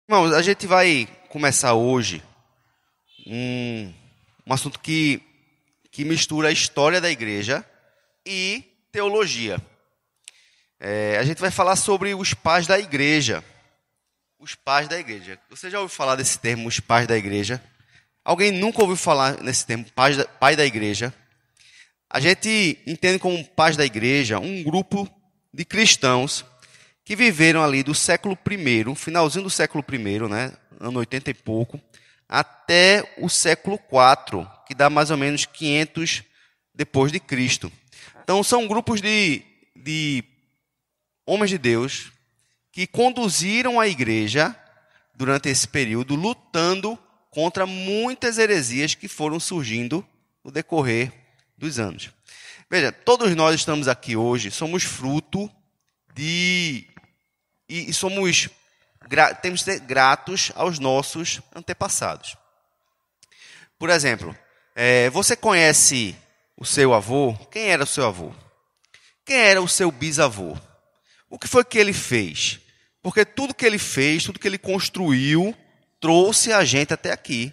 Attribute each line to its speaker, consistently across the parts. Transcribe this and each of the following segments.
Speaker 1: Irmãos, a gente vai começar hoje um assunto que mistura a história da igreja e teologia. A gente vai falar sobre os pais da igreja. Os pais da igreja. Você já ouviu falar desse termo, os pais da igreja? Alguém nunca ouviu falar nesse termo, pai da igreja? A gente entende como pais da igreja um grupo de cristãos que viveram ali do século I, finalzinho do século I, né, ano 80 e pouco, até o século IV, que dá mais ou menos 500 depois de Cristo. Então, são grupos de homens de Deus que conduziram a igreja durante esse período, lutando contra muitas heresias que foram surgindo no decorrer dos anos. Veja, todos nós estamos aqui hoje, somos fruto de... E temos que ser gratos aos nossos antepassados. Por exemplo, você conhece o seu avô? Quem era o seu avô? Quem era o seu bisavô? O que foi que ele fez? Porque tudo que ele fez, tudo que ele construiu, trouxe a gente até aqui.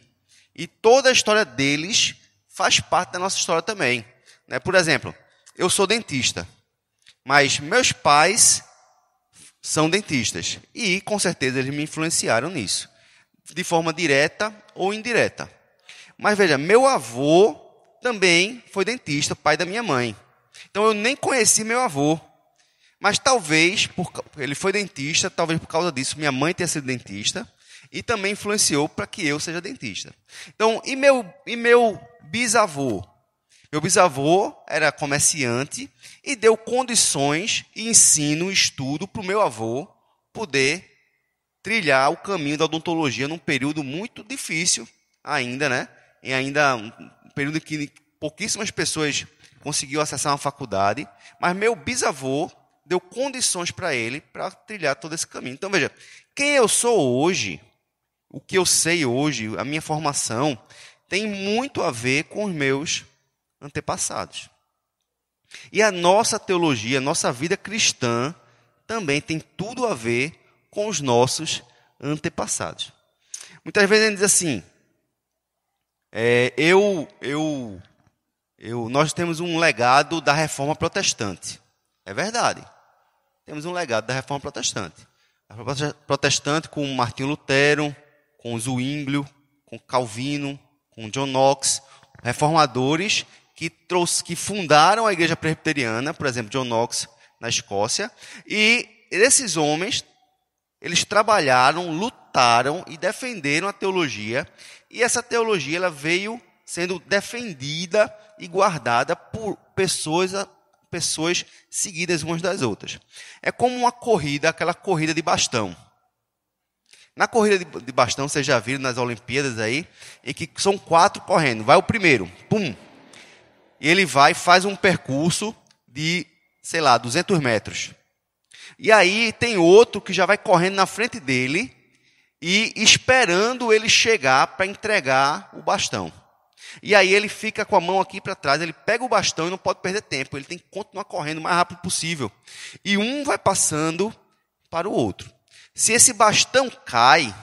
Speaker 1: E toda a história deles faz parte da nossa história também. Por exemplo, eu sou dentista, mas meus pais são dentistas. E, com certeza, eles me influenciaram nisso, de forma direta ou indireta. Mas, veja, meu avô também foi dentista, pai da minha mãe. Então, eu nem conheci meu avô. Mas, talvez, ele foi dentista, talvez por causa disso, minha mãe tenha sido dentista, e também influenciou para que eu seja dentista. Então, e meu bisavô? Meu bisavô era comerciante e deu condições, ensino, estudo para o meu avô poder trilhar o caminho da odontologia num período muito difícil ainda, né? E ainda um período em que pouquíssimas pessoas conseguiam acessar uma faculdade, mas meu bisavô deu condições para ele para trilhar todo esse caminho. Então, veja, quem eu sou hoje, o que eu sei hoje, a minha formação, tem muito a ver com os meus antepassados. E a nossa teologia, a nossa vida cristã, também tem tudo a ver com os nossos antepassados. Muitas vezes a gente diz assim, nós temos um legado da Reforma Protestante. É verdade. Temos um legado da Reforma Protestante. A Reforma Protestante com Martinho Lutero, com Zwinglio, com Calvino, com John Knox, reformadores que fundaram a igreja presbiteriana, por exemplo, John Knox, na Escócia. E esses homens, eles trabalharam, lutaram e defenderam a teologia. E essa teologia ela veio sendo defendida e guardada por pessoas seguidas umas das outras. É como uma corrida, aquela corrida de bastão. Na corrida de bastão, vocês já viram nas Olimpíadas aí, em que são 4 correndo. Vai o primeiro, pum. E ele vai e faz um percurso de, 200 metros. E aí tem outro que já vai correndo na frente dele e esperando ele chegar para entregar o bastão. E aí ele fica com a mão aqui para trás, ele pega o bastão e não pode perder tempo. Ele tem que continuar correndo o mais rápido possível. E um vai passando para o outro. Se esse bastão cai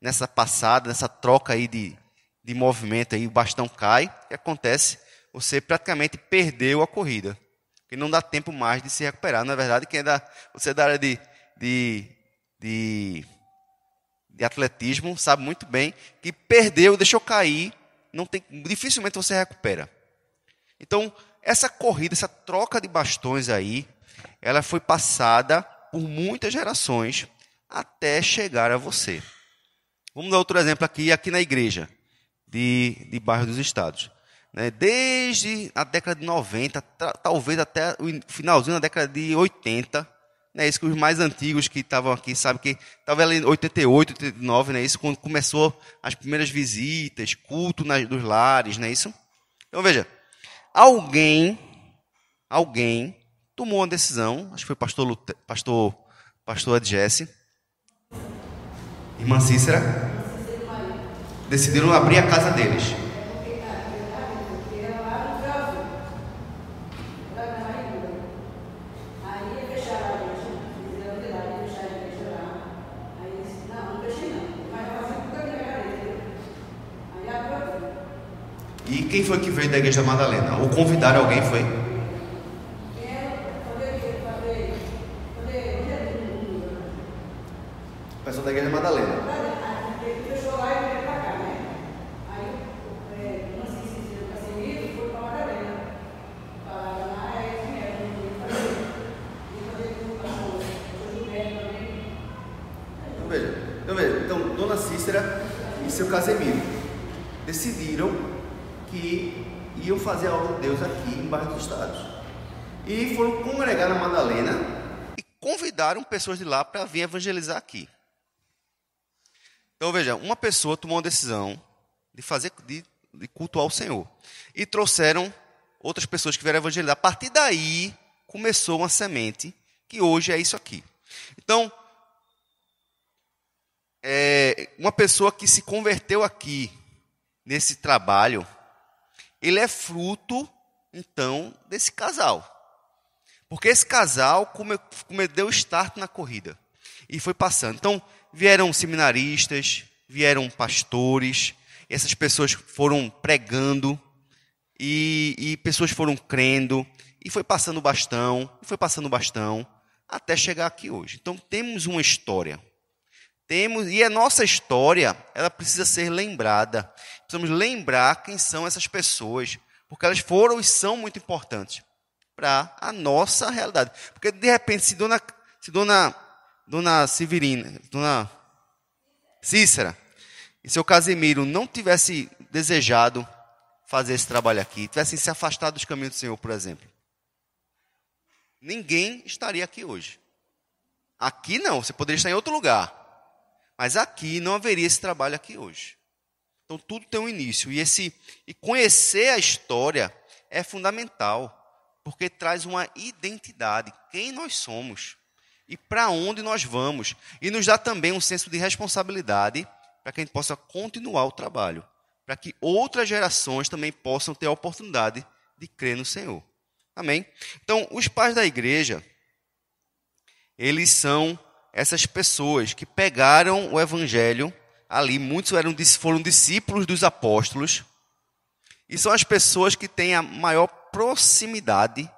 Speaker 1: nessa passada, nessa troca aí de movimento, aí, o bastão cai, o que acontece? Você praticamente perdeu a corrida. Porque não dá tempo mais de se recuperar. Na verdade, você é da área de atletismo sabe muito bem que perdeu, deixou cair, dificilmente você recupera. Então, essa corrida, essa troca de bastões aí, ela foi passada por muitas gerações até chegar a você. Vamos dar outro exemplo aqui na igreja de Bairro dos Estados. Desde a década de 90, talvez até o finalzinho da década de 80, isso que os mais antigos que estavam aqui, sabe que estava em 88, 89, isso quando começou as primeiras visitas, culto dos lares, isso? Então veja, alguém tomou uma decisão, acho que foi pastor Ed Jesse, irmã Cícera, decidiram abrir a casa deles. quem foi que veio da igreja Madalena? Ou convidaram alguém, foi? O pessoal da igreja Madalena. Então, Dona Cícera e seu Casemiro decidiram que iam fazer a obra de Deus aqui em Bairro dos Estados. E foram congregar na Madalena e convidaram pessoas de lá para vir evangelizar aqui. Então, veja, uma pessoa tomou uma decisão de cultuar o Senhor. E trouxeram outras pessoas que vieram evangelizar. A partir daí, começou uma semente que hoje é isso aqui. Então, uma pessoa que se converteu aqui, nesse trabalho, ele é fruto, então, desse casal. Porque esse casal deu start na corrida. E foi passando. Então, vieram seminaristas, vieram pastores, essas pessoas foram pregando, e pessoas foram crendo, e foi passando o bastão, até chegar aqui hoje. Então, temos uma história. E a nossa história, ela precisa ser lembrada. Precisamos lembrar quem são essas pessoas, porque elas foram e são muito importantes para a nossa realidade. Porque, de repente, se Dona Severina, Dona Cícera e seu Casemiro não tivesse desejado fazer esse trabalho aqui, tivessem se afastado dos caminhos do Senhor, por exemplo, ninguém estaria aqui hoje. Aqui não, você poderia estar em outro lugar. Mas aqui não haveria esse trabalho aqui hoje. Então tudo tem um início. E conhecer a história é fundamental, porque traz uma identidade, quem nós somos e para onde nós vamos. E nos dá também um senso de responsabilidade para que a gente possa continuar o trabalho, para que outras gerações também possam ter a oportunidade de crer no Senhor. Amém? Então, os pais da igreja, eles são essas pessoas que pegaram o evangelho ali, muitos foram discípulos dos apóstolos, e são as pessoas que têm a maior proximidade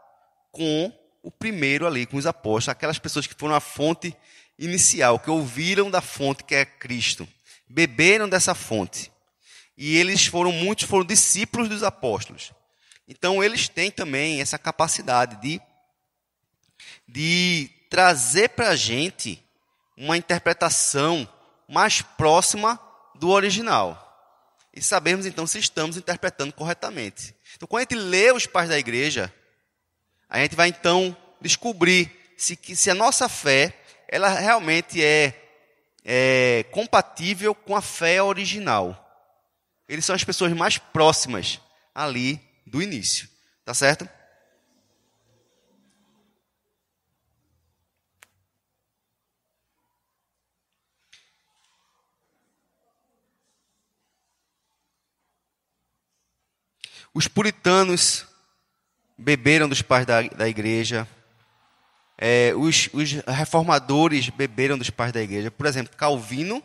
Speaker 1: com o primeiro ali, com os apóstolos, aquelas pessoas que foram a fonte inicial, que ouviram da fonte que é Cristo, beberam dessa fonte, e muitos foram discípulos dos apóstolos. Então eles têm também essa capacidade de trazer para a gente uma interpretação mais próxima do original. E sabermos, então, se estamos interpretando corretamente. Então, quando a gente lê os pais da igreja, a gente vai, então, descobrir se a nossa fé ela realmente é compatível com a fé original. Eles são as pessoas mais próximas ali do início. Tá certo? Os puritanos beberam dos pais da igreja. Os reformadores beberam dos pais da igreja. Por exemplo, Calvino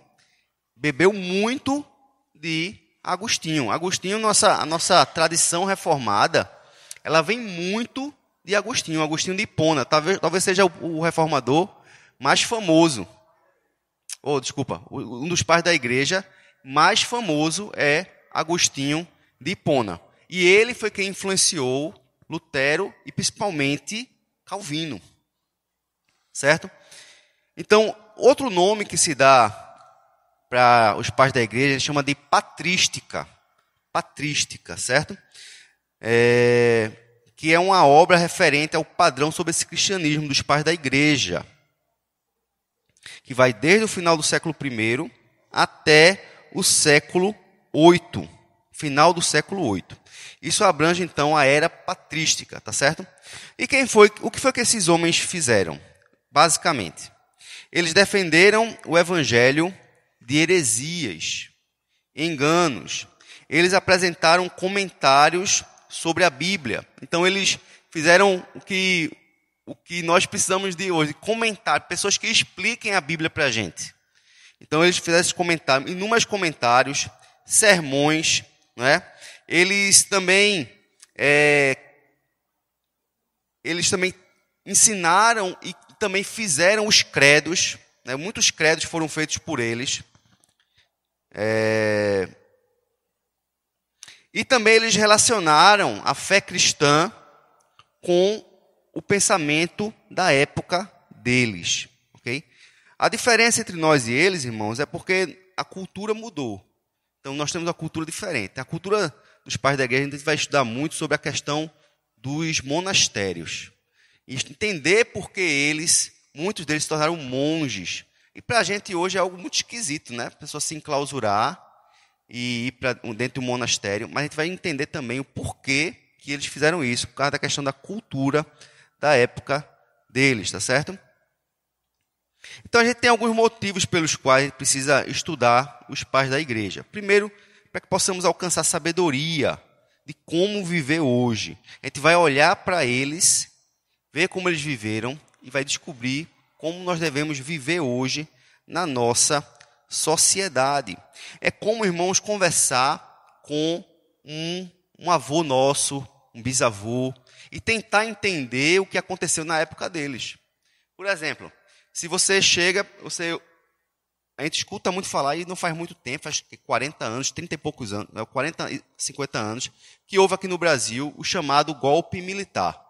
Speaker 1: bebeu muito de Agostinho. Agostinho, a nossa tradição reformada, ela vem muito de Agostinho. Agostinho de Hipona. Talvez seja o reformador mais famoso. Um dos pais da igreja mais famoso é Agostinho de Hipona. E ele foi quem influenciou Lutero e principalmente Calvino. Certo? Então, outro nome que se dá para os pais da igreja chama de patrística. Patrística, certo? Que é uma obra referente ao padrão sobre esse cristianismo dos pais da igreja, que vai desde o final do século I até o século VIII, final do século VIII. Isso abrange, então, a era patrística, tá certo? E o que foi que esses homens fizeram? Basicamente, eles defenderam o evangelho de heresias, enganos. Eles apresentaram comentários sobre a Bíblia. Então, eles fizeram o que nós precisamos de hoje, comentar, pessoas que expliquem a Bíblia para a gente. Então, eles fizeram esses comentários, inúmeros comentários, sermões, não é? Eles também ensinaram e também fizeram os credos, né? Muitos credos foram feitos por eles. E também eles relacionaram a fé cristã com o pensamento da época deles. Okay? A diferença entre nós e eles, irmãos, é porque a cultura mudou. Então, nós temos uma cultura diferente. A cultura dos pais da igreja, a gente vai estudar muito sobre a questão dos monastérios. E entender por que muitos deles se tornaram monges. E para a gente hoje é algo muito esquisito, né? A pessoa se enclausurar e ir para dentro do monastério. Mas a gente vai entender também o porquê que eles fizeram isso, por causa da questão da cultura da época deles, tá certo? Então a gente tem alguns motivos pelos quais a gente precisa estudar os pais da igreja. Primeiro, para que possamos alcançar sabedoria de como viver hoje. A gente vai olhar para eles, ver como eles viveram e vai descobrir como nós devemos viver hoje na nossa sociedade. É como, irmãos, conversar com um avô nosso, um bisavô, e tentar entender o que aconteceu na época deles. Por exemplo, se você chega, a gente escuta muito falar, e não faz muito tempo, faz 40 anos, 30 e poucos anos, 40, 50 anos, que houve aqui no Brasil o chamado golpe militar.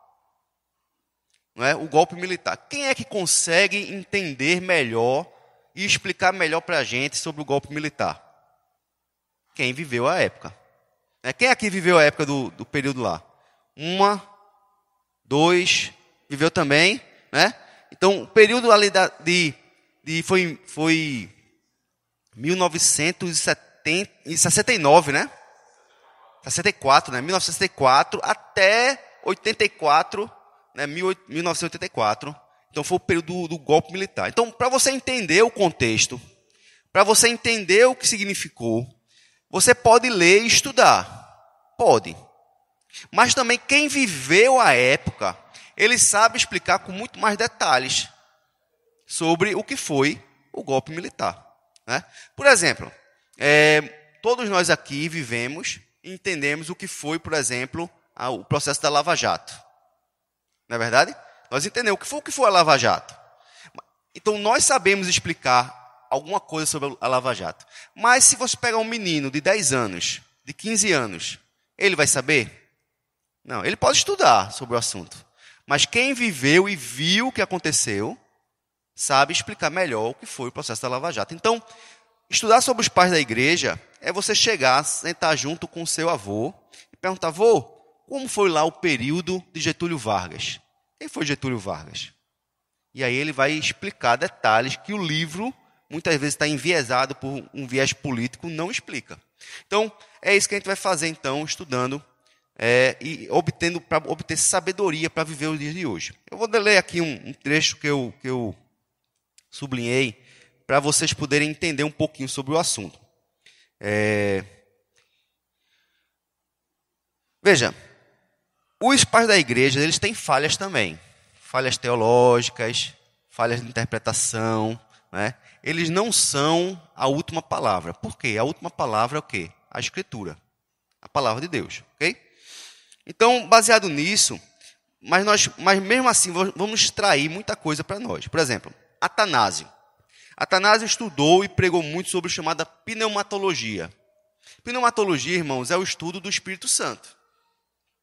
Speaker 1: Não é? O golpe militar. Quem é que consegue entender melhor e explicar melhor para a gente sobre o golpe militar? Quem viveu a época. Quem aqui viveu a época do período lá? 2, viveu também, né? Então, o período ali foi 1969, né? 64, né? 1964 até 84, né? 1984. Então, foi o período do golpe militar. Então, para você entender o contexto, para você entender o que significou, você pode ler e estudar. Pode. Mas também quem viveu a época, ele sabe explicar com muito mais detalhes sobre o que foi o golpe militar. Né? Por exemplo, todos nós aqui vivemos e entendemos o que foi, por exemplo, o processo da Lava Jato. Não é verdade? Nós entendemos o que foi a Lava Jato. Então, nós sabemos explicar alguma coisa sobre a Lava Jato. Mas se você pegar um menino de 10 anos, de 15 anos, ele vai saber? Não, ele pode estudar sobre o assunto. Mas quem viveu e viu o que aconteceu, sabe explicar melhor o que foi o processo da Lava Jato. Então, estudar sobre os pais da igreja é você chegar, sentar junto com o seu avô e perguntar: avô, como foi lá o período de Getúlio Vargas? Quem foi Getúlio Vargas? E aí ele vai explicar detalhes que o livro, muitas vezes está enviesado por um viés político, não explica. Então, é isso que a gente vai fazer, então, estudando e para obter sabedoria para viver os dias de hoje. Eu vou ler aqui um trecho que eu sublinhei para vocês poderem entender um pouquinho sobre o assunto. Veja, os pais da igreja, eles têm falhas também. Falhas teológicas, falhas de interpretação. Né? Eles não são a última palavra. Por quê? A última palavra é o quê? A Escritura. A palavra de Deus. Ok? Então, baseado nisso, mas mesmo assim vamos extrair muita coisa para nós. Por exemplo, Atanásio. Atanásio estudou e pregou muito sobre o chamada pneumatologia. Pneumatologia, irmãos, é o estudo do Espírito Santo.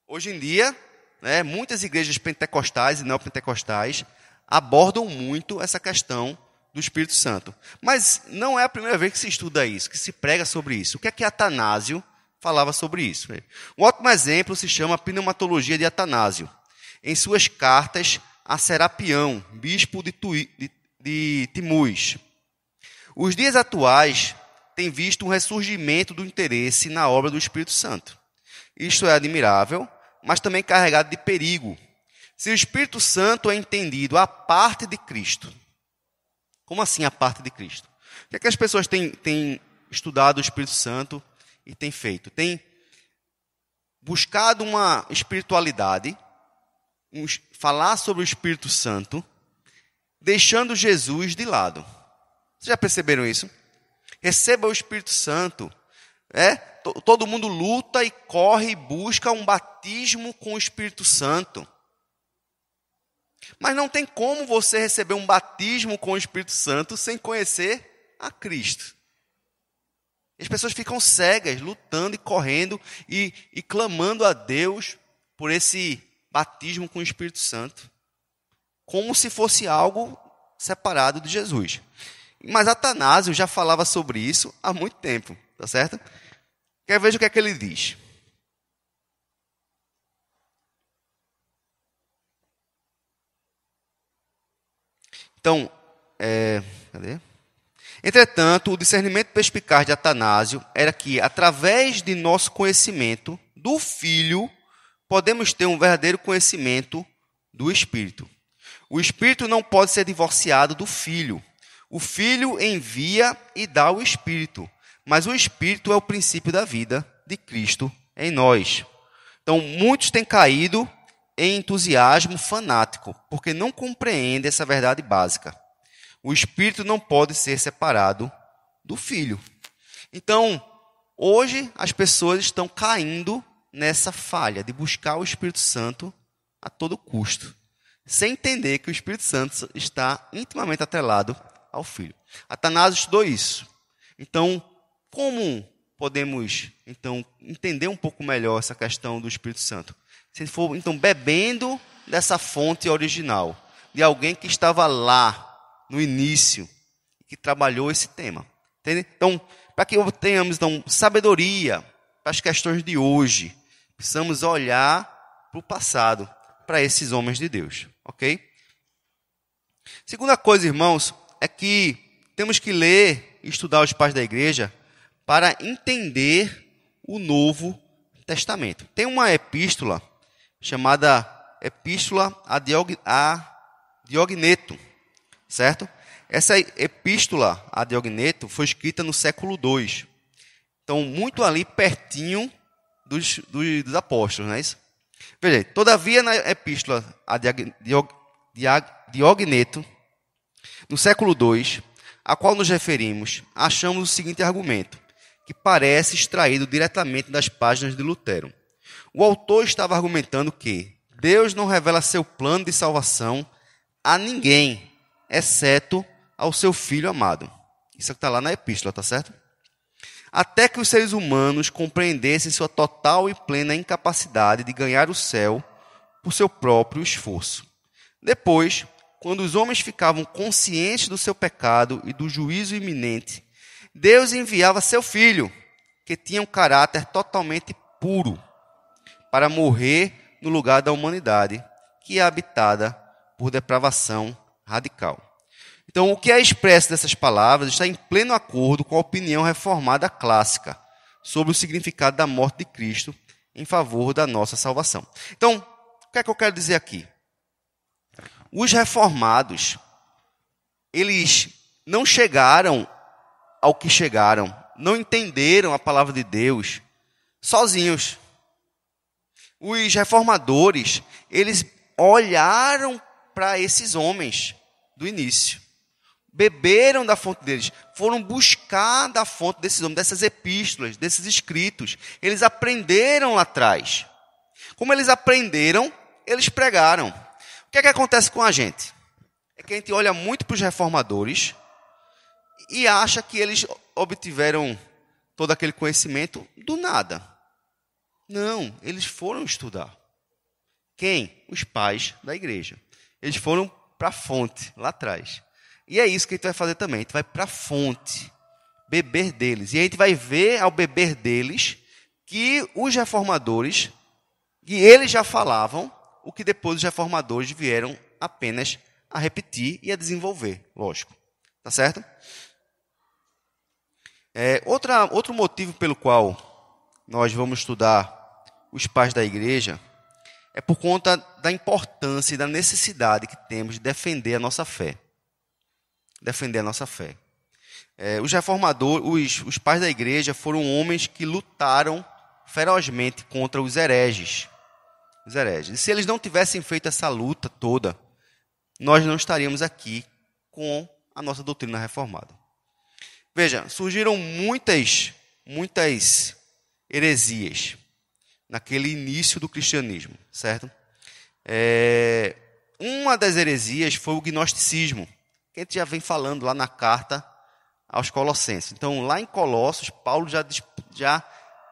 Speaker 1: Hoje em dia, né, muitas igrejas pentecostais e neopentecostais abordam muito essa questão do Espírito Santo. Mas não é a primeira vez que se estuda isso, que se prega sobre isso. O que é que Atanásio falava sobre isso? Um ótimo exemplo se chama Pneumatologia de Atanásio. Em suas cartas a Serapião, bispo de Timús. Os dias atuais têm visto um ressurgimento do interesse na obra do Espírito Santo. Isto é admirável, mas também carregado de perigo. Se o Espírito Santo é entendido à parte de Cristo. Como assim a parte de Cristo? O que é que as pessoas têm estudado o Espírito Santo e têm feito? Têm buscado uma espiritualidade, falar sobre o Espírito Santo, deixando Jesus de lado. Vocês já perceberam isso? Receba o Espírito Santo. todo mundo luta e corre e busca um batismo com o Espírito Santo. Mas não tem como você receber um batismo com o Espírito Santo sem conhecer a Cristo. As pessoas ficam cegas, lutando e correndo e clamando a Deus por esse batismo com o Espírito Santo, como se fosse algo separado de Jesus. Mas Atanásio já falava sobre isso há muito tempo, tá certo? Quer ver o que é que ele diz? Então, cadê? Entretanto, o discernimento perspicaz de Atanásio era que, através de nosso conhecimento do Filho, podemos ter um verdadeiro conhecimento do Espírito. O Espírito não pode ser divorciado do Filho. O Filho envia e dá o Espírito, mas o Espírito é o princípio da vida de Cristo em nós. Então, muitos têm caído em entusiasmo fanático, porque não compreendem essa verdade básica. O Espírito não pode ser separado do Filho. Então, hoje as pessoas estão caindo nessa falha de buscar o Espírito Santo a todo custo, sem entender que o Espírito Santo está intimamente atrelado ao Filho. Atanásio estudou isso. Então, como podemos entender um pouco melhor essa questão do Espírito Santo? Se for bebendo dessa fonte original, de alguém que estava lá no início, que trabalhou esse tema. Entende? Então, para que tenhamos sabedoria para as questões de hoje, precisamos olhar para o passado, para esses homens de Deus. Ok? Segunda coisa, irmãos, é que temos que ler e estudar os pais da igreja para entender o Novo Testamento. Tem uma epístola chamada Epístola a Diogneto, certo? Essa epístola a Diogneto foi escrita no século II. Então, muito ali pertinho dos apóstolos, não é isso? Veja, todavia, na epístola a Diogneto, no século II, a qual nos referimos, achamos o seguinte argumento, que parece extraído diretamente das páginas de Lutero. O autor estava argumentando que Deus não revela seu plano de salvação a ninguém, exceto ao seu Filho amado. Isso está lá na epístola, tá certo? Até que os seres humanos compreendessem sua total e plena incapacidade de ganhar o céu por seu próprio esforço. Depois, quando os homens ficavam conscientes do seu pecado e do juízo iminente, Deus enviava seu Filho, que tinha um caráter totalmente puro, para morrer no lugar da humanidade, que é habitada por depravação radical. Então, o que é expresso dessas palavras está em pleno acordo com a opinião reformada clássica sobre o significado da morte de Cristo em favor da nossa salvação. Então, o que é que eu quero dizer aqui? Os reformados, eles não chegaram ao que chegaram, não entenderam a palavra de Deus sozinhos. Os reformadores, eles olharam para esses homens do início, beberam da fonte deles, foram buscar da fonte desses homens, dessas epístolas, desses escritos. Eles aprenderam lá atrás. Como eles aprenderam, eles pregaram. O que é que acontece com a gente? É que a gente olha muito para os reformadores e acha que eles obtiveram todo aquele conhecimento do nada. Não, eles foram estudar. Quem? Os pais da igreja. Eles foram para a fonte, lá atrás. E é isso que a gente vai fazer também. A gente vai para a fonte, beber deles. E a gente vai ver, ao beber deles, que os reformadores, que eles já falavam, o que depois os reformadores vieram apenas a repetir e a desenvolver, lógico. Tá certo? Outro motivo pelo qual nós vamos estudar os pais da igreja é por conta da importância e da necessidade que temos de defender a nossa fé. Defender a nossa fé. Os reformadores, os pais da igreja foram homens que lutaram ferozmente contra os hereges. Os hereges. E se eles não tivessem feito essa luta toda, nós não estaríamos aqui com a nossa doutrina reformada. Veja, surgiram muitas heresias naquele início do cristianismo, certo? Uma das heresias foi o gnosticismo, que a gente já vem falando lá na carta aos Colossenses. Então, lá em Colossos, Paulo já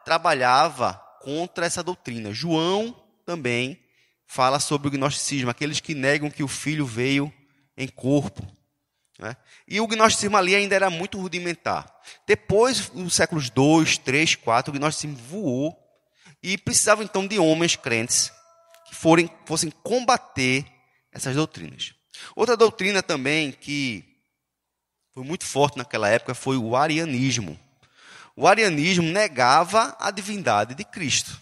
Speaker 1: trabalhava contra essa doutrina. João também fala sobre o gnosticismo, aqueles que negam que o Filho veio em corpo. Né? E o gnosticismo ali ainda era muito rudimentar. Depois, nos séculos 2, 3, 4, o gnosticismo voou e precisava então de homens crentes que fossem combater essas doutrinas. Outra doutrina também que foi muito forte naquela época foi o arianismo. O arianismo negava a divindade de Cristo.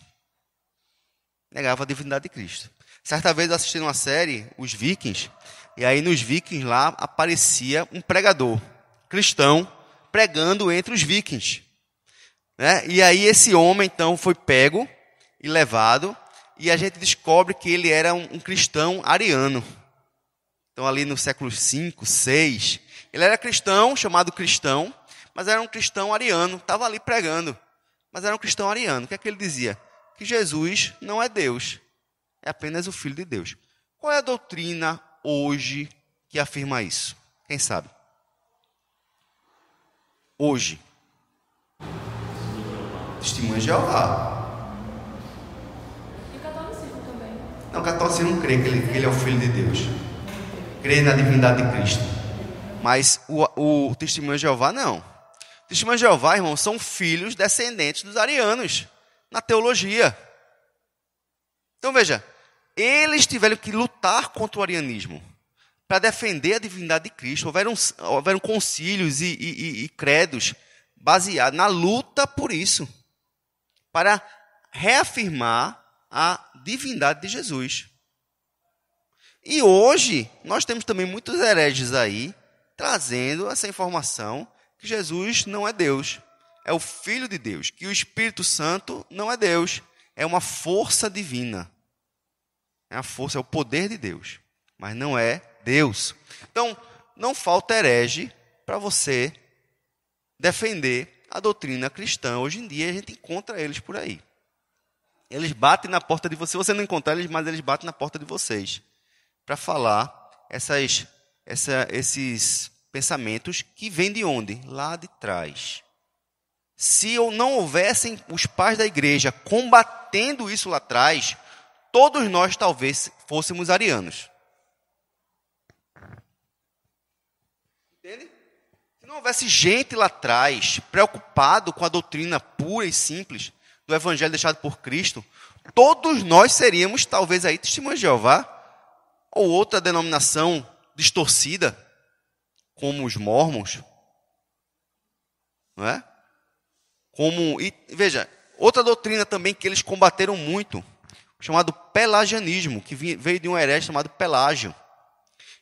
Speaker 1: Negava a divindade de Cristo. Certa vez eu assisti uma série, Os Vikings, e aí nos Vikings lá aparecia um pregador cristão pregando entre os Vikings. Né? E aí esse homem então foi pego e levado, e a gente descobre que ele era um cristão ariano. Então ali no século 5, 6, ele era cristão, chamado cristão, mas era um cristão ariano, estava ali pregando, mas era um cristão ariano. O que é que ele dizia? Que Jesus não é Deus, é apenas o Filho de Deus. Qual é a doutrina hoje que afirma isso? Quem sabe? Hoje. Testemunha de Jeová.
Speaker 2: E o catolicismo também.
Speaker 1: Não, o catolicismo não crê que ele é o Filho de Deus. Crê na divindade de Cristo. Mas o Testemunho de Jeová não. O Testemunho de Jeová, irmão, são filhos descendentes dos arianos na teologia. Então veja, eles tiveram que lutar contra o arianismo para defender a divindade de Cristo. Houveram concílios e credos baseados na luta por isso, para reafirmar a divindade de Jesus. E hoje, nós temos também muitos hereges aí, trazendo essa informação que Jesus não é Deus, é o Filho de Deus, que o Espírito Santo não é Deus, é uma força divina. É a força, é o poder de Deus, mas não é Deus. Então, não falta herege para você defender a doutrina cristã. Hoje em dia, a gente encontra eles por aí. Eles batem na porta de você não encontra eles, mas eles batem na porta de vocês para falar esses pensamentos que vêm de onde? Lá de trás. Se não houvessem os pais da igreja combatendo isso lá atrás, todos nós talvez fôssemos arianos. Entende? Se não houvesse gente lá atrás preocupado com a doutrina pura e simples do evangelho deixado por Cristo, todos nós seríamos talvez aí testemunhas de Jeová ou outra denominação distorcida, como os mormons, não é? E veja, outra doutrina também que eles combateram muito, chamado pelagianismo, que veio de um herege chamado Pelágio.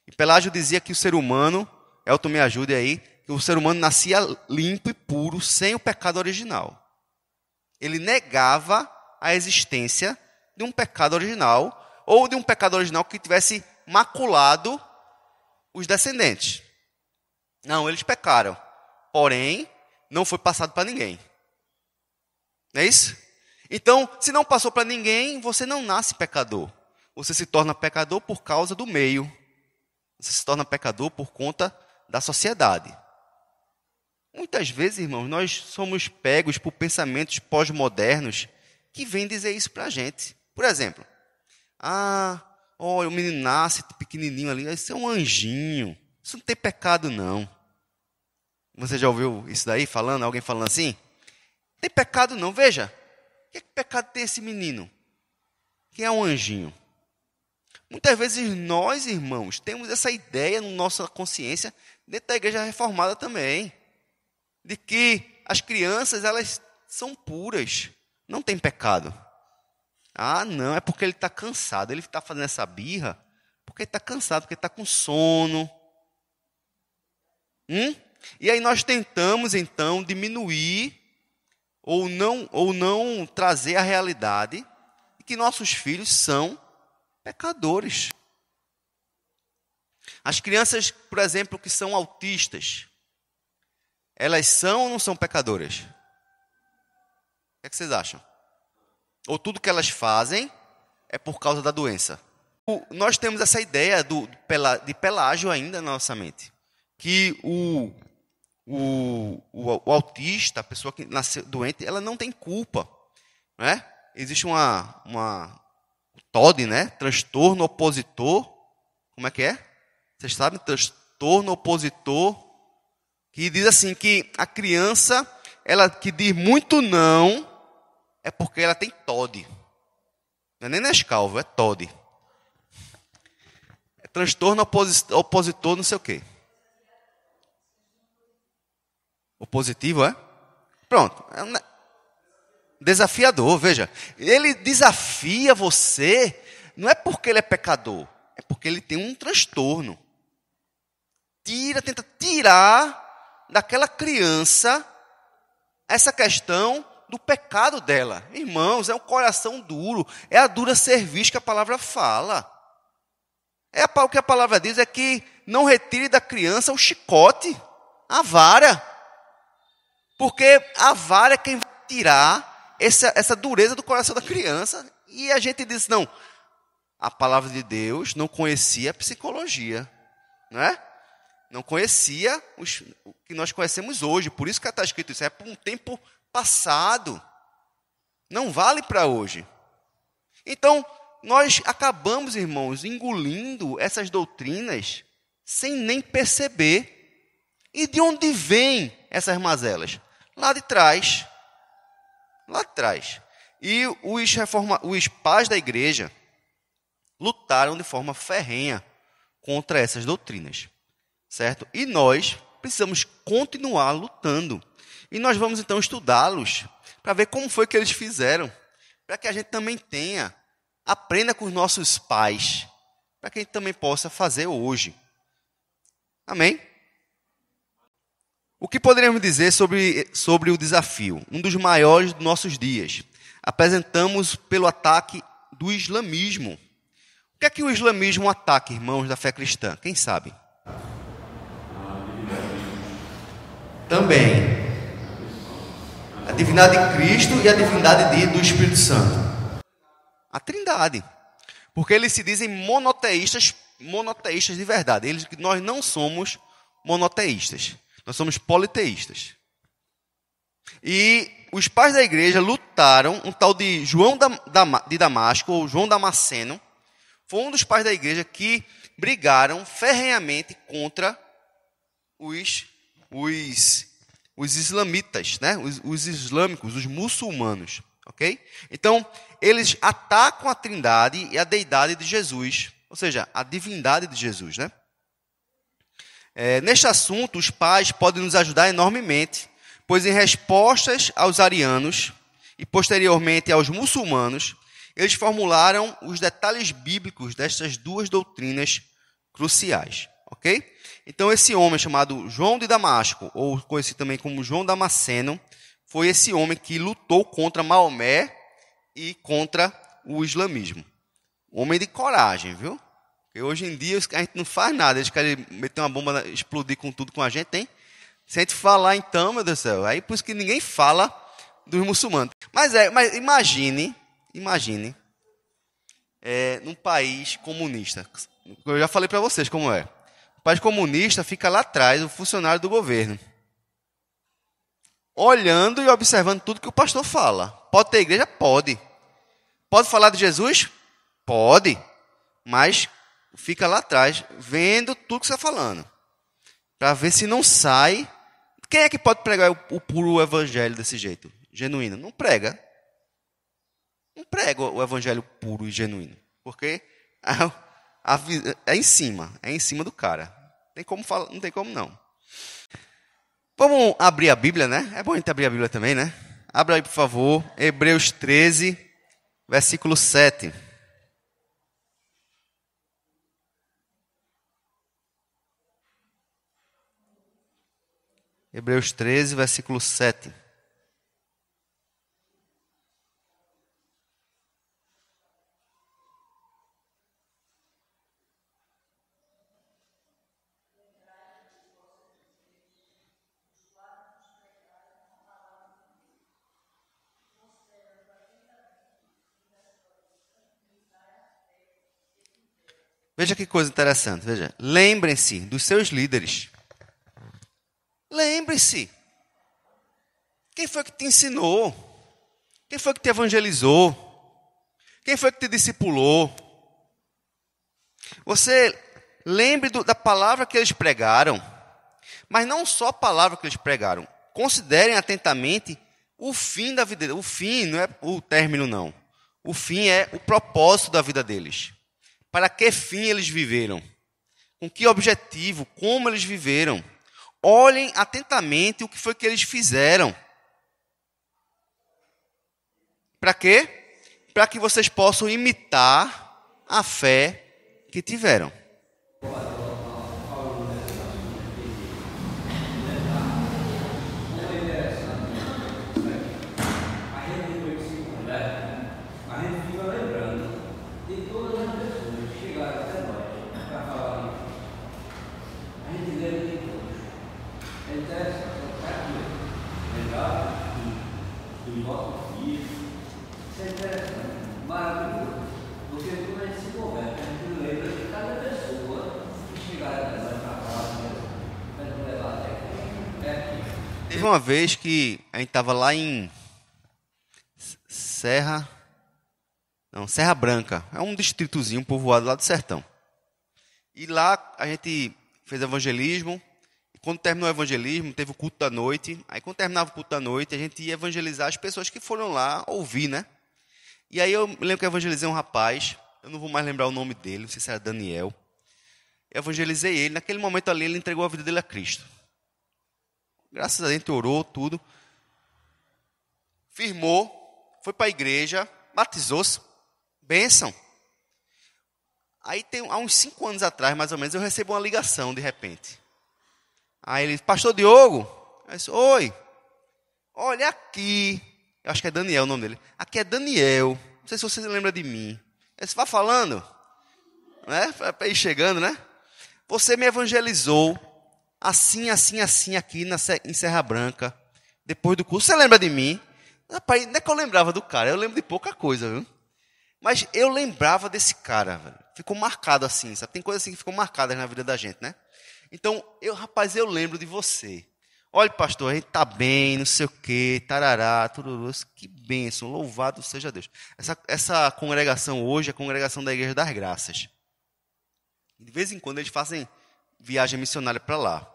Speaker 1: E Pelágio dizia que o ser humano, Elton me ajude aí, que o ser humano nascia limpo e puro, sem o pecado original. Ele negava a existência de um pecado original, ou de um pecado original que tivesse maculado os descendentes. Não, eles pecaram, porém, não foi passado para ninguém. Não é isso? Então, se não passou para ninguém, você não nasce pecador. Você se torna pecador por causa do meio. Você se torna pecador por conta da sociedade. Muitas vezes, irmãos, nós somos pegos por pensamentos pós-modernos que vêm dizer isso para a gente. Por exemplo, o menino nasce pequenininho ali, isso é um anjinho. Isso não tem pecado, não. Você já ouviu isso daí falando? Alguém falando assim? Não tem pecado, não. Veja, que pecado tem esse menino? Que é um anjinho. Muitas vezes nós, irmãos, temos essa ideia na nossa consciência, dentro da igreja reformada também, de que as crianças, elas são puras, não tem pecado. Não, é porque ele está cansado, ele está fazendo essa birra, porque ele está cansado, porque ele está com sono. E aí nós tentamos, então, diminuir ou não trazer a realidade de que nossos filhos são pecadores. As crianças, por exemplo, que são autistas, elas são ou não são pecadoras? que é que vocês acham? Ou tudo que elas fazem é por causa da doença? Nós temos essa ideia de pelágio ainda na nossa mente. Que o autista, a pessoa que nasceu doente, ela não tem culpa. Né? Existe o TOD, né? Transtorno opositor. Como é que é? Vocês sabem? Transtorno opositor. Que diz assim que a criança, ela que diz muito não, é porque ela tem TOD. Não é nem Nescau, é TOD. É transtorno opositor não sei o quê. Opositivo, é? Pronto. Desafiador, veja. Ele desafia você, não é porque ele é pecador, é porque ele tem um transtorno. Tenta tirar daquela criança essa questão do pecado dela. Irmãos, é um coração duro, é a dura cerviz que a palavra fala. O que a palavra diz é que não retire da criança o chicote, a vara. Porque a vara é quem vai tirar essa dureza do coração da criança. E a gente diz, não, a palavra de Deus não conhecia a psicologia, não é? Não conhecia o que nós conhecemos hoje. Por isso que está escrito isso. É por um tempo passado. Não vale para hoje. Então, nós acabamos, irmãos, engolindo essas doutrinas sem nem perceber. E de onde vêm essas mazelas? Lá de trás. Lá de trás. E os pais da igreja lutaram de forma ferrenha contra essas doutrinas. Certo? E nós precisamos continuar lutando. E nós vamos então estudá-los para ver como foi que eles fizeram, para que a gente também aprenda com os nossos pais, para que a gente também possa fazer hoje. Amém? O que poderíamos dizer sobre o desafio? Um dos maiores dos nossos dias. Apresentamos pelo ataque do islamismo. O que é que o islamismo ataca, irmãos da fé cristã? Quem sabe? Também a divindade de Cristo e a divindade do Espírito Santo. A trindade. Porque eles se dizem monoteístas de verdade. Nós não somos monoteístas. Nós somos politeístas. E os pais da igreja lutaram, um tal de João de Damasco, ou João Damasceno, foi um dos pais da igreja que brigaram ferrenhamente contra os islamitas, né? Os islâmicos, os muçulmanos, ok? Então, eles atacam a trindade e a deidade de Jesus, ou seja, a divindade de Jesus, né? Neste assunto, os pais podem nos ajudar enormemente, pois em respostas aos arianos e posteriormente aos muçulmanos, eles formularam os detalhes bíblicos destas duas doutrinas cruciais, ok? Então, esse homem chamado João de Damasco, ou conhecido também como João Damasceno, foi esse homem que lutou contra Maomé e contra o islamismo. Homem de coragem, viu? Porque hoje em dia a gente não faz nada, eles querem meter uma bomba, explodir com tudo com a gente, hein? Se a gente falar então, meu Deus do céu, aí por isso que ninguém fala dos muçulmanos. Mas imagine, num país comunista. Eu já falei para vocês como é. O país comunista fica lá atrás, o funcionário do governo, olhando e observando tudo que o pastor fala. Pode ter igreja? Pode. Pode falar de Jesus? Pode. Mas fica lá atrás, vendo tudo que você está falando, para ver se não sai. Quem é que pode pregar o puro evangelho desse jeito? Genuíno. Não prega. Não prega o evangelho puro e genuíno. Porque é em cima do cara. Não tem como não. Vamos abrir a Bíblia, né? É bom a gente abrir a Bíblia também, né? Abra aí, por favor, Hebreus 13, versículo 7. Hebreus 13, versículo 7. Veja que coisa interessante. Veja. Lembrem-se dos seus líderes. Lembre-se. Quem foi que te ensinou? Quem foi que te evangelizou? Quem foi que te discipulou? Você lembre da palavra que eles pregaram. Mas não só a palavra que eles pregaram. Considerem atentamente o fim da vida. O fim não é o término, não. O fim é o propósito da vida deles. Para que fim eles viveram? Com que objetivo? Como eles viveram? Olhem atentamente o que foi que eles fizeram. Para quê? Para que vocês possam imitar a fé que tiveram. Teve uma vez que a gente estava lá em Serra Branca. É um distritozinho povoado lá do sertão. E lá a gente fez evangelismo. E quando terminou o evangelismo, teve o culto da noite. Aí quando terminava o culto da noite, a gente ia evangelizar as pessoas que foram lá ouvir, né? E aí eu me lembro que eu evangelizei um rapaz. Eu não vou mais lembrar o nome dele, não sei se era Daniel. Eu evangelizei ele. Naquele momento ali, ele entregou a vida dele a Cristo. Graças a Deus, a gente orou, tudo. Firmou, foi para a igreja, batizou-se, bênção. Aí, há uns 5 anos atrás, mais ou menos, eu recebo uma ligação, de repente. Aí ele disse, pastor Diogo, eu disse, oi, olha aqui, eu acho que é Daniel o nome dele. Aqui é Daniel, não sei se você lembra de mim. Ele disse, vai falando, né? Para ir chegando, né? Você me evangelizou, assim, aqui em Serra Branca, depois do curso. Você lembra de mim? Rapaz, não é que eu lembrava do cara, eu lembro de pouca coisa, viu? Mas eu lembrava desse cara, velho. Ficou marcado assim, sabe? Tem coisas assim que ficam marcadas na vida da gente, né? Então, rapaz, eu lembro de você. Olha, pastor, a gente tá bem, não sei o quê, tarará, tururu, que bênção, louvado seja Deus. Essa congregação hoje é a congregação da Igreja das Graças. De vez em quando eles fazem viagem missionária para lá,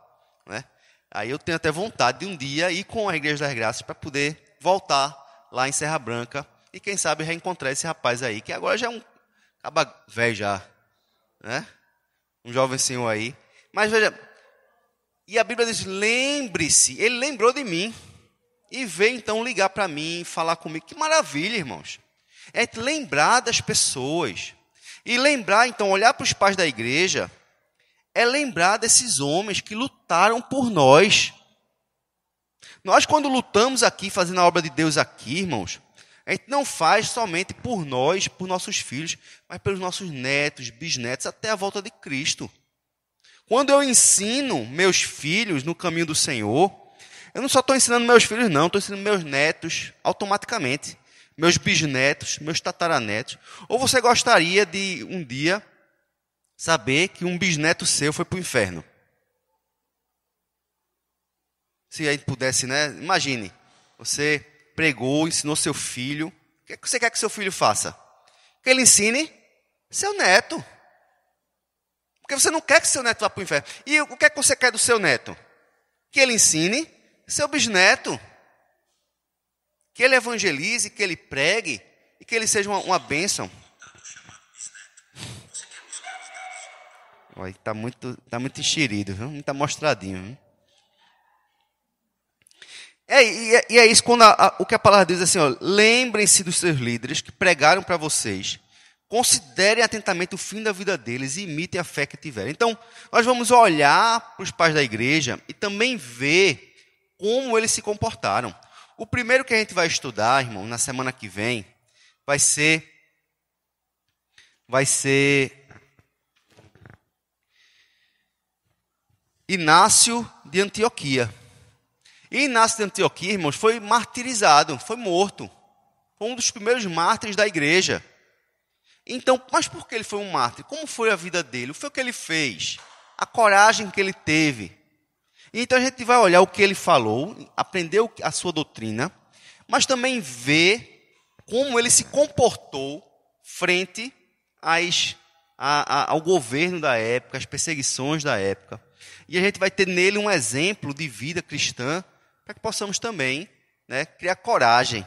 Speaker 1: né? Aí eu tenho até vontade de um dia ir com a Igreja das Graças para poder voltar lá em Serra Branca e quem sabe reencontrar esse rapaz aí, que agora já é um caba velho já, né? Um jovem senhor aí. Mas veja, e a Bíblia diz, lembre-se, ele lembrou de mim e veio então ligar para mim, falar comigo. Que maravilha, irmãos. É lembrar das pessoas. E lembrar, então, olhar para os pais da igreja é lembrar desses homens que lutaram por nós. Nós, quando lutamos aqui, fazendo a obra de Deus aqui, irmãos, a gente não faz somente por nós, por nossos filhos, mas pelos nossos netos, bisnetos, até a volta de Cristo. Quando eu ensino meus filhos no caminho do Senhor, eu não só estou ensinando meus filhos, não, estou ensinando meus netos automaticamente, meus bisnetos, meus tataranetos. Ou você gostaria de, um dia, saber que um bisneto seu foi para o inferno? Se a gente pudesse, né? Imagine, você pregou, ensinou seu filho. O que você quer que seu filho faça? Que ele ensine seu neto. Porque você não quer que seu neto vá para o inferno. E o que é que você quer do seu neto? Que ele ensine seu bisneto. Que ele evangelize, que ele pregue e que ele seja uma bênção. Olha, está muito enxerido, viu? Muito amostradinho. Viu? E é isso quando o que a palavra diz assim, ó, lembrem-se dos seus líderes que pregaram para vocês, considerem atentamente o fim da vida deles e imitem a fé que tiveram. Então, nós vamos olhar para os pais da igreja e também ver como eles se comportaram. O primeiro que a gente vai estudar, irmão, na semana que vem, vai ser Inácio de Antioquia. E Inácio de Antioquia, irmãos, foi martirizado, foi morto. Foi um dos primeiros mártires da igreja. Então, mas por que ele foi um mártir? Como foi a vida dele? O que foi que ele fez? A coragem que ele teve. Então a gente vai olhar o que ele falou, aprender a sua doutrina, mas também ver como ele se comportou frente ao governo da época, às perseguições da época. E a gente vai ter nele um exemplo de vida cristã para que possamos também, né, criar coragem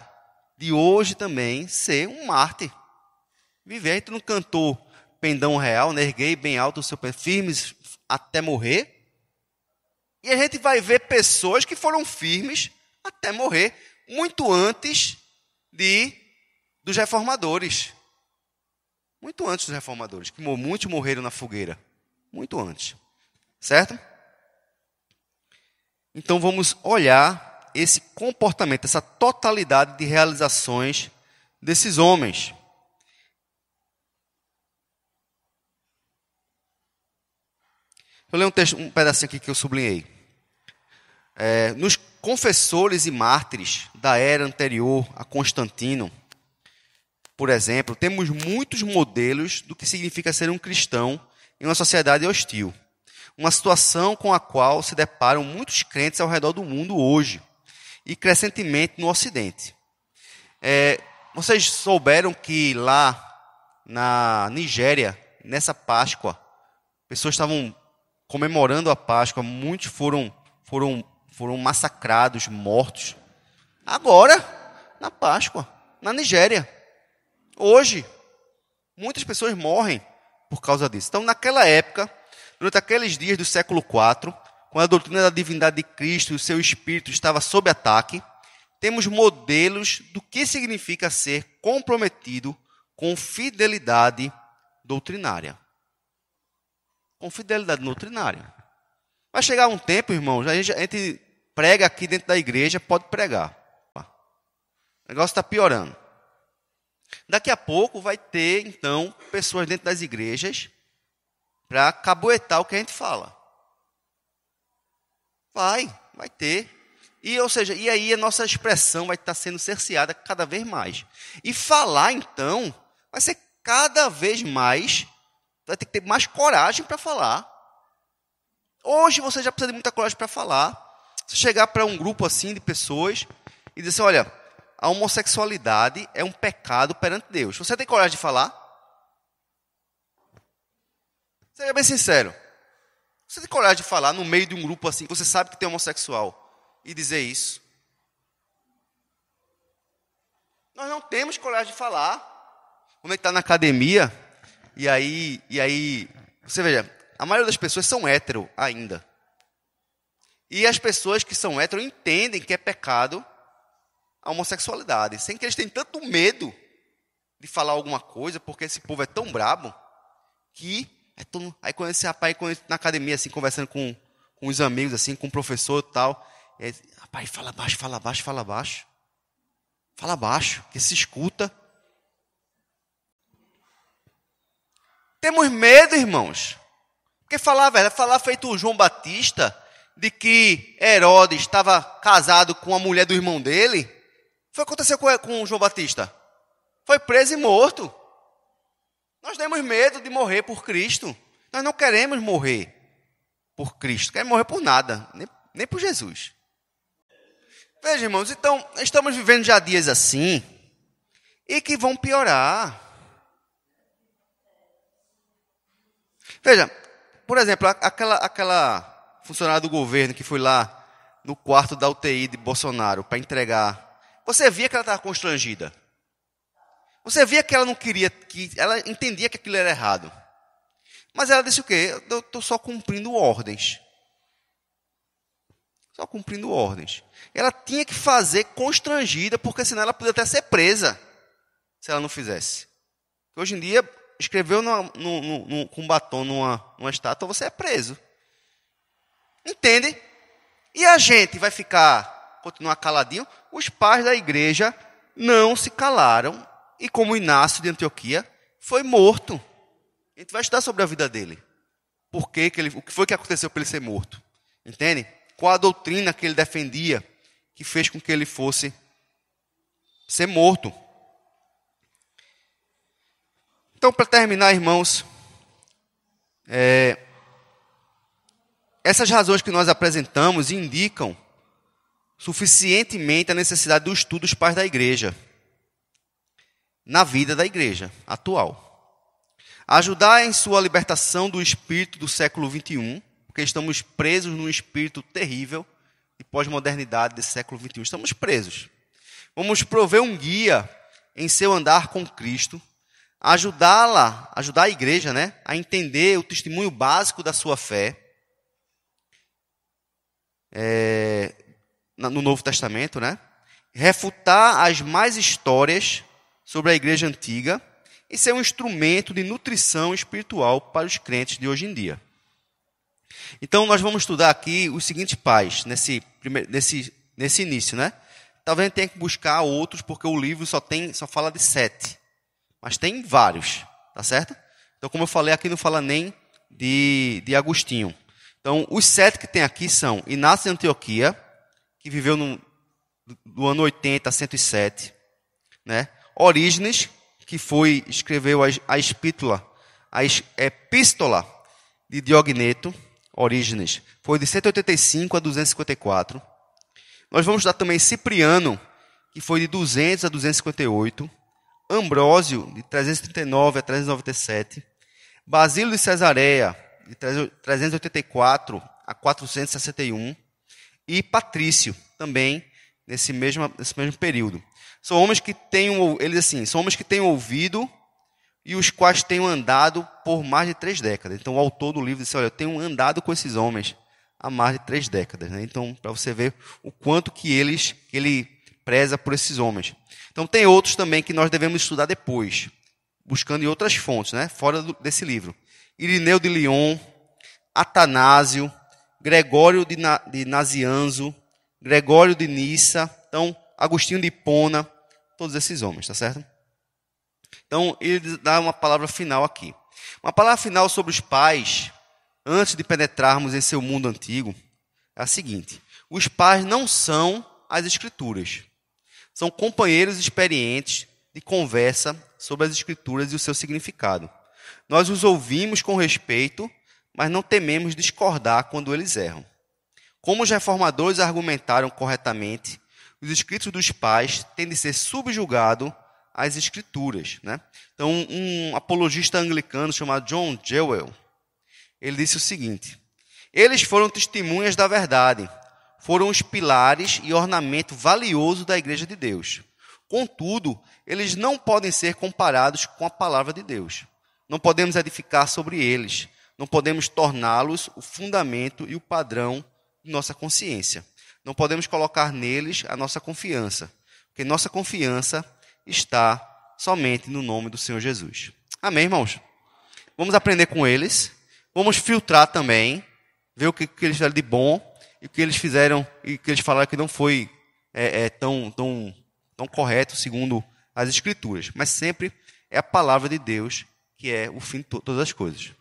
Speaker 1: de hoje também ser um mártir. Viver, a gente não cantou pendão real, né, erguei bem alto o seu pé, firmes até morrer. E a gente vai ver pessoas que foram firmes até morrer, muito antes dos reformadores. Muito antes dos reformadores, que muitos morreram na fogueira. Muito antes. Certo? Então vamos olhar esse comportamento, essa totalidade de realizações desses homens. Eu leio um pedacinho aqui que eu sublinhei. Nos confessores e mártires da era anterior a Constantino, por exemplo, temos muitos modelos do que significa ser um cristão em uma sociedade hostil. Uma situação com a qual se deparam muitos crentes ao redor do mundo hoje, e crescentemente no Ocidente. Vocês souberam que lá na Nigéria, nessa Páscoa, pessoas estavam comemorando a Páscoa, muitos foram massacrados, mortos. Agora, na Páscoa, na Nigéria. Hoje, muitas pessoas morrem por causa disso. Então, naquela época, durante aqueles dias do século IV, quando a doutrina da divindade de Cristo e o seu espírito estava sob ataque, temos modelos do que significa ser comprometido com fidelidade doutrinária. Com fidelidade doutrinária. Vai chegar um tempo, irmãos, a gente prega aqui dentro da igreja, pode pregar. O negócio está piorando. Daqui a pouco vai ter, então, pessoas dentro das igrejas para caboetar o que a gente fala. Vai ter. E aí a nossa expressão vai estar sendo cerceada cada vez mais. E falar, então, vai ser cada vez mais, vai ter que ter mais coragem para falar. Hoje você já precisa de muita coragem para falar. Você chegar para um grupo assim de pessoas e dizer assim, olha, a homossexualidade é um pecado perante Deus. Você tem coragem de falar? Seja bem sincero. Você tem coragem de falar no meio de um grupo assim, que você sabe que tem homossexual, e dizer isso? Nós não temos coragem de falar. Quando a gente está na academia, e aí, você veja, a maioria das pessoas são hétero ainda. E as pessoas que são hétero entendem que é pecado a homossexualidade, sem que eles tenham tanto medo de falar alguma coisa, porque esse povo é tão brabo, que aí quando esse rapaz na academia, assim, conversando com os amigos, assim, com o professor e tal, rapaz, fala baixo, fala baixo, fala baixo. Fala baixo, que se escuta. Temos medo, irmãos. Porque falar feito o João Batista, de que Herodes estava casado com a mulher do irmão dele, foi o que aconteceu com o João Batista. Foi preso e morto. Nós temos medo de morrer por Cristo. Nós não queremos morrer por Cristo. Queremos morrer por nada, nem por Jesus. Veja, irmãos, então, estamos vivendo já dias assim, e que vão piorar. Veja, por exemplo, aquela funcionária do governo que foi lá no quarto da UTI de Bolsonaro para entregar. Você via que ela estava constrangida. Você via que ela não queria, que ela entendia que aquilo era errado. Mas ela disse o quê? Eu estou só cumprindo ordens. Só cumprindo ordens. Ela tinha que fazer constrangida, porque senão ela podia até ser presa, se ela não fizesse. Hoje em dia, escreveu com batom numa estátua, você é preso. Entende? E a gente vai continuar caladinho? Os pais da igreja não se calaram. E como Inácio de Antioquia foi morto. A gente vai estudar sobre a vida dele. O que foi que aconteceu para ele ser morto? Entende? Qual a doutrina que ele defendia que fez com que ele fosse ser morto? Então, para terminar, irmãos, essas razões que nós apresentamos indicam suficientemente a necessidade do estudo dos pais da igreja na vida da igreja atual. Ajudar em sua libertação do espírito do século XXI, porque estamos presos num espírito terrível de pós-modernidade desse século XXI. Estamos presos. Vamos prover um guia em seu andar com Cristo, ajudar a igreja, né, a entender o testemunho básico da sua fé no Novo Testamento, né, refutar as más histórias sobre a igreja antiga e ser um instrumento de nutrição espiritual para os crentes de hoje em dia. Então, nós vamos estudar aqui os seguintes pais, nesse início, né? Talvez a gente tenha que buscar outros, porque o livro só fala de 7. Mas tem vários, tá certo? Então, como eu falei, aqui não fala nem de Agostinho. Então, os 7 que tem aqui são Inácio de Antioquia, que viveu do ano 80 a 107, né? Orígenes, que escreveu a Epístola de Diogneto, Orígenes, foi de 185 a 254. Nós vamos estudar também Cipriano, que foi de 200 a 258. Ambrósio, de 339 a 397. Basílio de Cesareia, de 384 a 461. E Patrício, também, nesse mesmo período. São homens que têm ouvido e os quais tenham andado por mais de 3 décadas. Então, o autor do livro disse, olha, eu tenho andado com esses homens há mais de 3 décadas. Né? Então, para você ver o quanto que ele preza por esses homens. Então, tem outros também que nós devemos estudar depois, buscando em outras fontes, né? Fora desse livro. Irineu de Lyon, Atanásio, Gregório de Nazianzo, Gregório de Nissa, então, Agostinho de Hipona, todos esses homens, tá certo? Então, ele dá uma palavra final aqui. Uma palavra final sobre os pais, antes de penetrarmos em seu mundo antigo, é a seguinte: os pais não são as Escrituras. São companheiros experientes de conversa sobre as Escrituras e o seu significado. Nós os ouvimos com respeito, mas não tememos discordar quando eles erram. Como os reformadores argumentaram corretamente, os escritos dos pais têm de ser subjugados às Escrituras. Né? Então, um apologista anglicano chamado John Jewell, ele disse o seguinte: eles foram testemunhas da verdade, foram os pilares e ornamento valioso da Igreja de Deus. Contudo, eles não podem ser comparados com a palavra de Deus. Não podemos edificar sobre eles, não podemos torná-los o fundamento e o padrão de nossa consciência. Não podemos colocar neles a nossa confiança, porque nossa confiança está somente no nome do Senhor Jesus. Amém, irmãos? Vamos aprender com eles, vamos filtrar também, ver o que eles fizeram de bom e o que eles fizeram e o que eles falaram que não foi tão correto segundo as Escrituras. Mas sempre é a palavra de Deus que é o fim de todas as coisas.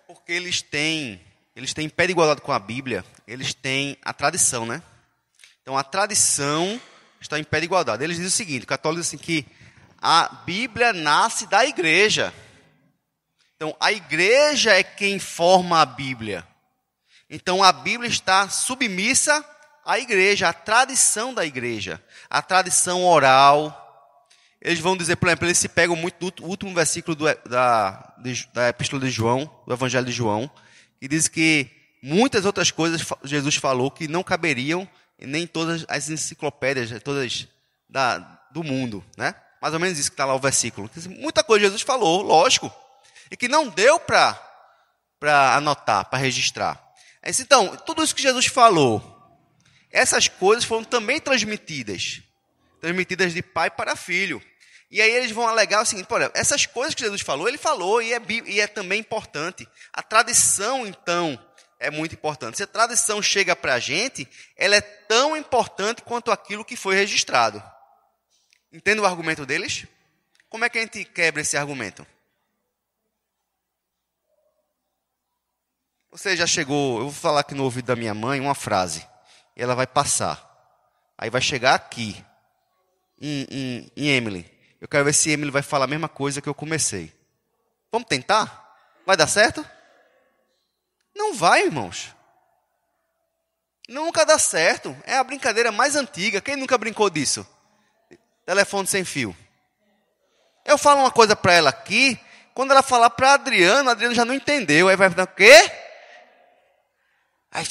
Speaker 1: Porque eles têm pé de igualdade com a Bíblia, eles têm a tradição, né? Então, a tradição está em pé de igualdade. Eles dizem o seguinte, o católico diz assim, que a Bíblia nasce da igreja. Então, a igreja é quem forma a Bíblia. Então, a Bíblia está submissa à igreja, à tradição da igreja, à tradição oral. Eles vão dizer, por exemplo, eles se pegam muito do último versículo da Epístola de João, do Evangelho de João, que diz que muitas outras coisas Jesus falou que não caberiam nem em todas as enciclopédias, todas do mundo, né? Mais ou menos isso que está lá o versículo. Muita coisa Jesus falou, lógico, e que não deu para anotar, para registrar. Então, tudo isso que Jesus falou, essas coisas foram também transmitidas de pai para filho. E aí eles vão alegar o seguinte: essas coisas que Jesus falou, ele falou, e é também importante. A tradição, então, é muito importante. Se a tradição chega para a gente, ela é tão importante quanto aquilo que foi registrado. Entende o argumento deles? Como é que a gente quebra esse argumento? Você já chegou, eu vou falar aqui no ouvido da minha mãe uma frase, e ela vai passar. Aí vai chegar aqui, em Emily. Eu quero ver se Emily vai falar a mesma coisa que eu comecei. Vamos tentar? Vai dar certo? Não vai, irmãos. Nunca dá certo. É a brincadeira mais antiga. Quem nunca brincou disso? Telefone sem fio. Eu falo uma coisa para ela aqui, quando ela falar para Adriano já não entendeu. Aí vai falar, o quê? Aí,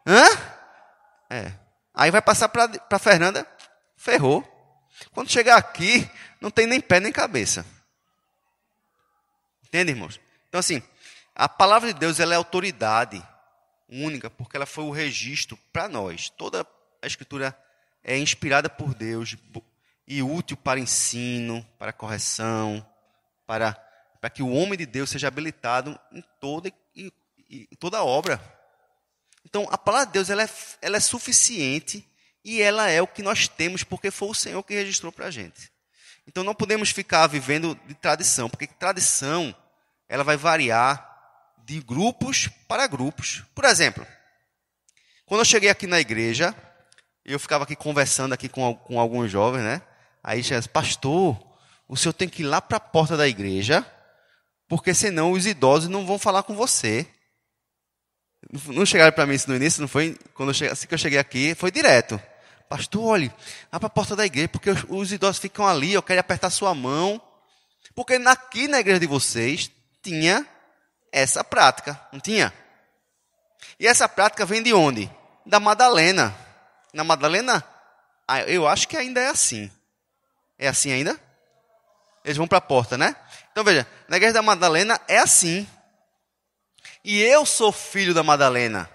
Speaker 1: hã? Aí vai passar para Fernanda, ferrou. Quando chegar aqui, não tem nem pé nem cabeça. Entende, irmãos? Então, assim, a palavra de Deus, ela é autoridade única, porque ela foi o registro para nós. Toda a Escritura é inspirada por Deus e útil para ensino, para correção, para que o homem de Deus seja habilitado em toda obra. Então, a palavra de Deus, ela é suficiente e ela é o que nós temos, porque foi o Senhor que registrou para a gente. Então, não podemos ficar vivendo de tradição, porque tradição, ela vai variar de grupos para grupos. Por exemplo, quando eu cheguei aqui na igreja, eu ficava aqui conversando aqui com alguns jovens, né? Aí chega, pastor, o senhor tem que ir lá para a porta da igreja, porque senão os idosos não vão falar com você. Não chegaram para mim isso no início, não foi? Assim que eu cheguei aqui, foi direto. Pastor, olhe, vá para a porta da igreja, porque os idosos ficam ali, eu quero apertar sua mão. Porque aqui na igreja de vocês tinha essa prática, não tinha? E essa prática vem de onde? Da Madalena. Na Madalena, eu acho que ainda é assim. É assim ainda? Eles vão para a porta, né? Então veja, na igreja da Madalena é assim. E eu sou filho da Madalena.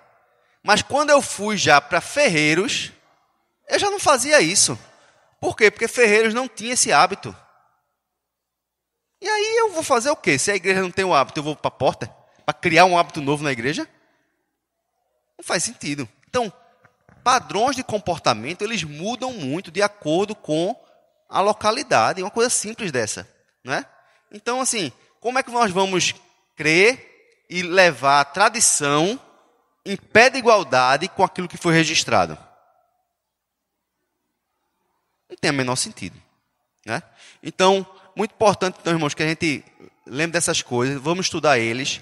Speaker 1: Mas quando eu fui já para Ferreiros, eu já não fazia isso. Por quê? Porque Ferreiros não tinha esse hábito. E aí eu vou fazer o quê? Se a igreja não tem o hábito, eu vou para a porta? Para criar um hábito novo na igreja? Não faz sentido. Então, padrões de comportamento, eles mudam muito de acordo com a localidade. É uma coisa simples dessa, não é? Então, assim, como é que nós vamos crer e levar a tradição em pé de igualdade com aquilo que foi registrado? Não tem o menor sentido, né? Então, muito importante, então, irmãos, que a gente lembre dessas coisas, vamos estudar eles,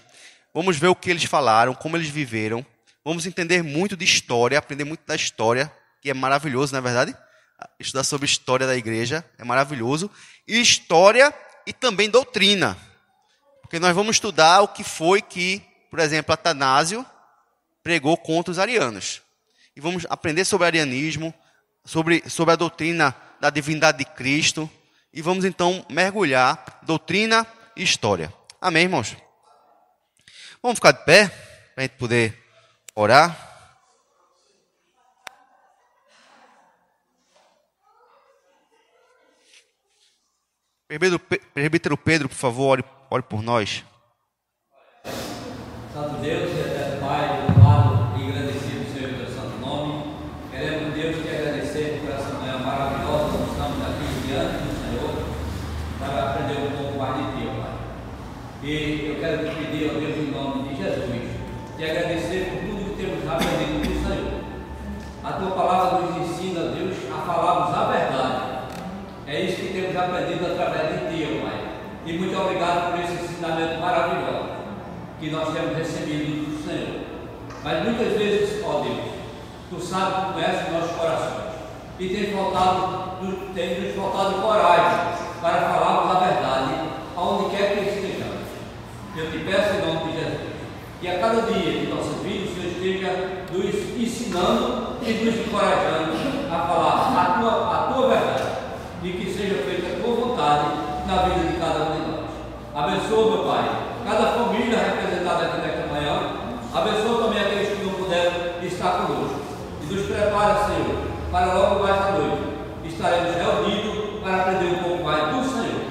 Speaker 1: vamos ver o que eles falaram, como eles viveram, vamos entender muito de história, aprender muito da história, que é maravilhoso, não é verdade? Estudar sobre história da igreja é maravilhoso, e história e também doutrina, porque nós vamos estudar o que foi que, por exemplo, Atanásio pregou contra os arianos, e vamos aprender sobre arianismo, sobre a doutrina da divindade de Cristo, e vamos então mergulhar doutrina e história. Amém, irmãos? Vamos ficar de pé para a gente poder orar. Presbítero Pedro, por favor, ore por nós.
Speaker 3: Santo Deus, eterno Pai, louvado e agradecido Senhor pelo santo nome. Queremos, Deus, te agradecer por essa manhã maravilhosa. Nós estamos aqui diante do Senhor para aprender um pouco mais de Ti, ó Pai. E eu quero te pedir, ó Deus, em nome de Jesus, te agradecer por tudo que temos aprendido do Senhor. A Tua palavra nos ensina, Deus, a falarmos a verdade. É isso que temos aprendido através de Ti, ó Pai. E muito obrigado por esse ensinamento maravilhoso que nós temos recebido do Senhor. Mas muitas vezes, ó Deus, Tu sabes, Tu conheces nossos corações. E tem nos faltado coragem para falarmos a verdade aonde quer que estejamos. Eu te peço em nome de Jesus, que a cada dia de nossas vidas o Senhor esteja nos ensinando e nos encorajando a falar a tua verdade. E que seja feita a Tua vontade na vida de cada um de nós. Abençoa, meu Pai, cada família representada aqui nesta manhã. Abençoa também aqueles que não puderam estar conosco. E Nos prepara, Senhor, para logo mais à noite. Estaremos reunidos para aprender um pouco mais do Senhor.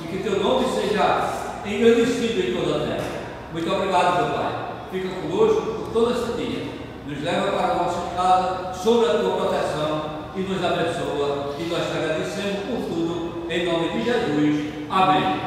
Speaker 3: E que teu nome seja engrandecido em toda a terra. Muito obrigado, meu Pai. Fica conosco por todo esse dia. Nos leva para a nossa casa, sob a tua proteção, e nos abençoa. E nós te agradecemos por tudo, em nome de Jesus. Amém.